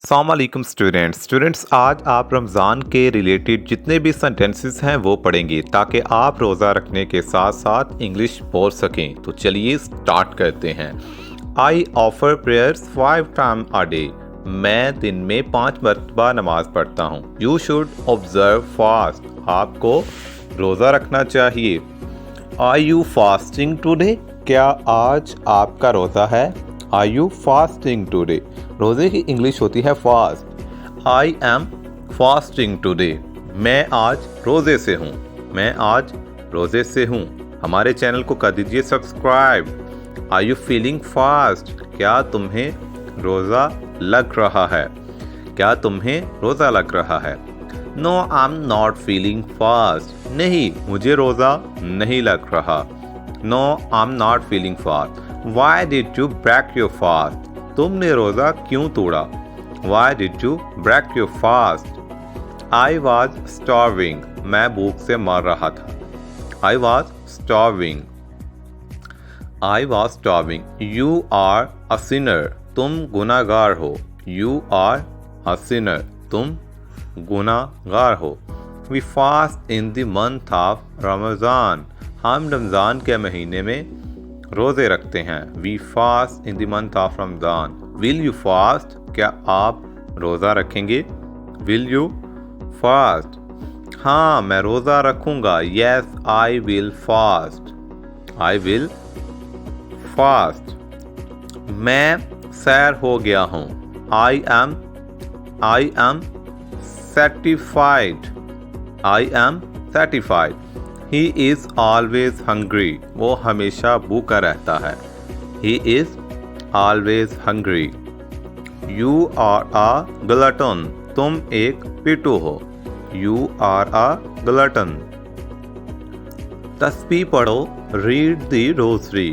अस्सलामुअलैकुम स्टूडेंट्स आज आप रमज़ान के रिलेटेड जितने भी सेंटेंसेस हैं वो पढ़ेंगे ताकि आप रोज़ा रखने के साथ साथ इंग्लिश बोल सकें। तो चलिए स्टार्ट करते हैं। I offer prayers 5 time a day. मैं दिन में 5 मरतबा नमाज पढ़ता हूँ। You should observe fast. आपको रोज़ा रखना चाहिए। Are you fasting today? क्या आज आपका रोज़ा है? Are you fasting today? रोज़े की इंग्लिश होती है fast. I am fasting today. मैं आज रोज़े से हूँ। मैं आज रोज़े से हूँ। हमारे चैनल को कर दीजिए subscribe. Are you feeling fast? क्या तुम्हें रोज़ा लग रहा है? क्या तुम्हें रोज़ा लग रहा है? No I am not feeling fast. नहीं, मुझे रोज़ा नहीं लग रहा। No I am not feeling fast. Why did you break your fast? तुमने रोज़ा क्यों तोड़ा? Why did you break your fast? I was starving. मैं भूख से मर रहा था। I was starving. I was starving. You are a sinner. तुम गुनाहगार हो। You are a sinner. तुम गुनाहगार हो। We fast in the month of Ramzan. हम रमज़ान के महीने में रोज़े रखते हैं। We fast in the month of Ramzan. Will you fast? क्या आप रोज़ा रखेंगे? Will you fast? हाँ, मैं रोज़ा रखूँगा। Yes I will fast. I will fast. मैं सैर हो गया हूँ। I am satisfied. I am satisfied. He is always hungry. वो हमेशा भूखा रहता है। He is always hungry. You are a glutton. तुम एक पिट्ठू हो। You are a glutton. तस्बीह पढ़ो। Read the rosary.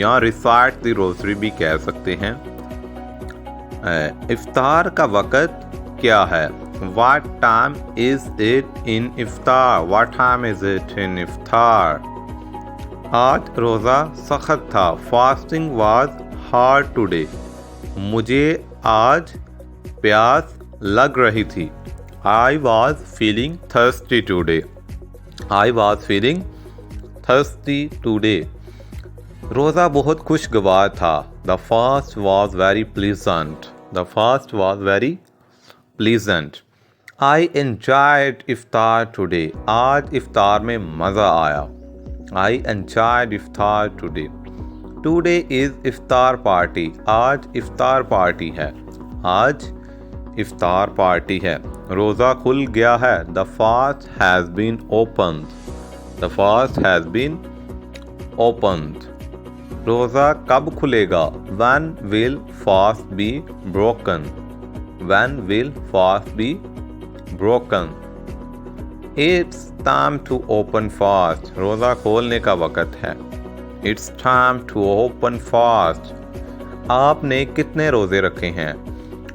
या recite the rosary भी कह सकते हैं। इफ्तार का वक़्त क्या है? What time is it in iftar? What time is it in iftar? आज रोज़ा सख्त था। Fasting was hard today. मुझे आज प्यास लग रही थी। I was feeling thirsty today. I was feeling thirsty today. रोज़ा बहुत खुशगवार था। The fast was very pleasant. The fast was very pleasant. I enjoyed iftar today. आज इफ्तार में मज़ा आया। I enjoyed iftar today. Today is iftar party. आज इफ्तार party है। आज इफ्तार पार्टी है। रोज़ा खुल गया है। The fast has been opened. The fast has been opened. रोज़ा कब खुलेगा? When will fast be broken? When will fast be broken? It's time to open fast. रोज़ा खोलने का वक़्त है। It's time to open fast. आपने कितने रोज़े रखे हैं?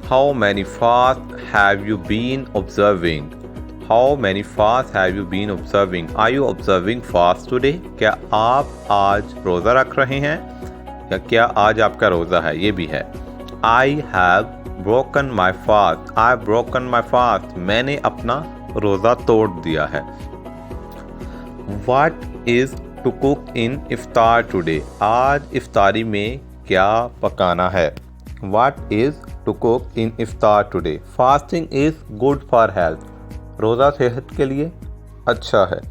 How many fasts have you been observing? How many fasts have you been observing? Are you observing fast today? क्या आप आज रोज़ा रख रहे हैं? या क्या आज आपका रोज़ा है? ये भी है। I have broken my fast. I have broken my fast. मैंने अपना रोज़ा तोड़ दिया है। What is to cook in iftar today? आज इफ्तारी में क्या पकाना है? What is to cook in iftar today? Fasting is good for health. रोज़ा सेहत के लिए अच्छा है।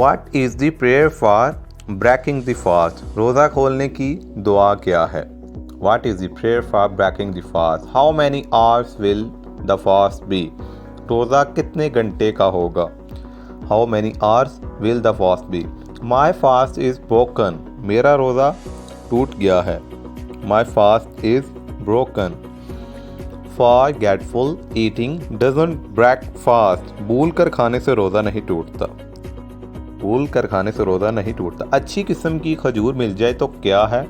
What is the prayer for breaking the fast? रोज़ा खोलने की दुआ क्या है? What is the prayer for breaking the fast? How many hours will the fast be? रोज़ा कितने घंटे का होगा? How many hours will the fast be? My fast is broken. मेरा रोज़ा टूट गया है। My fast is broken. Forgetful eating doesn't break fast. भूल कर खाने से रोज़ा नहीं टूटता। भूल कर खाने से रोज़ा नहीं टूटता। अच्छी किस्म की खजूर मिल जाए तो क्या है?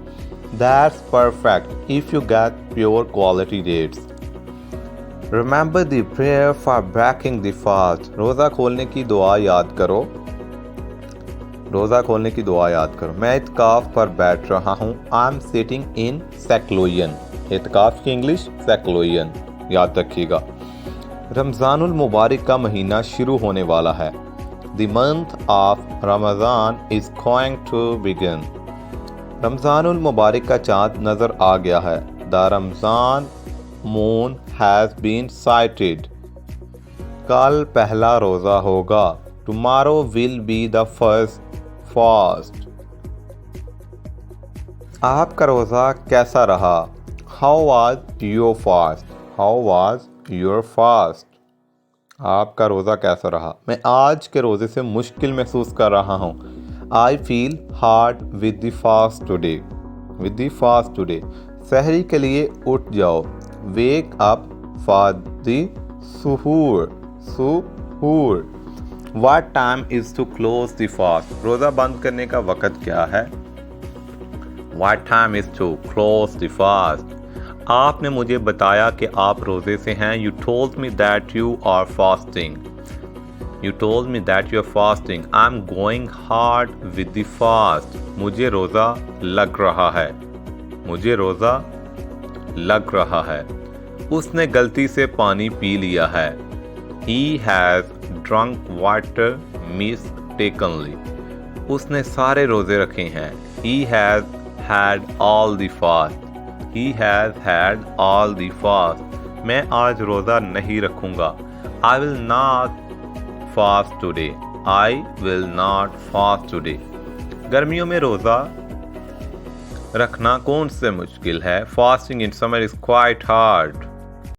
That's perfect if you get pure quality dates. Remember the prayer for breaking the fast. रोज़ा खोलने की दुआ याद करो। रोज़ा खोलने की दुआ याद करो। मैं इत्काफ पर बैठ रहा हूँ। I'm sitting in seclusion. एतकाफ की इंग्लिश सेक्लोयन, याद रखिएगा। रमज़ानुल मुबारक का महीना शुरू होने वाला है। The month of Ramadan is going to begin. रमज़ानुल मुबारक का चाँद नज़र आ गया है। The Ramzan moon has been sighted. कल पहला रोज़ा होगा। Tomorrow will be the first fast. आपका रोज़ा कैसा रहा? How was your fast? How was your fast? आपका रोज़ा कैसा रहा? मैं आज के रोज़े से मुश्किल महसूस कर रहा हूँ। I feel hard with the fast today. With the fast today. सहरी के लिए उठ जाओ। Wake up for the suhoor. Suhoor. What time is to close the fast? रोज़ा बंद करने का वक़्त क्या है? What time is to close the fast? आपने मुझे बताया कि आप रोज़े से हैं। You told me that you are fasting. You told me that you are fasting. I'm going hard with the fast. मुझे रोज़ा लग रहा है। मुझे रोज़ा लग रहा है। उसने गलती से पानी पी लिया है। He has drunk water mistakenly. उसने सारे रोज़े रखे हैं। He has had all the fast. He has had all the fast. मैं आज रोज़ा नहीं रखूँगा। I will not fast today. I will not fast today. गर्मियों में रोज़ा रखना कौन से मुश्किल है? Fasting in summer is quite hard.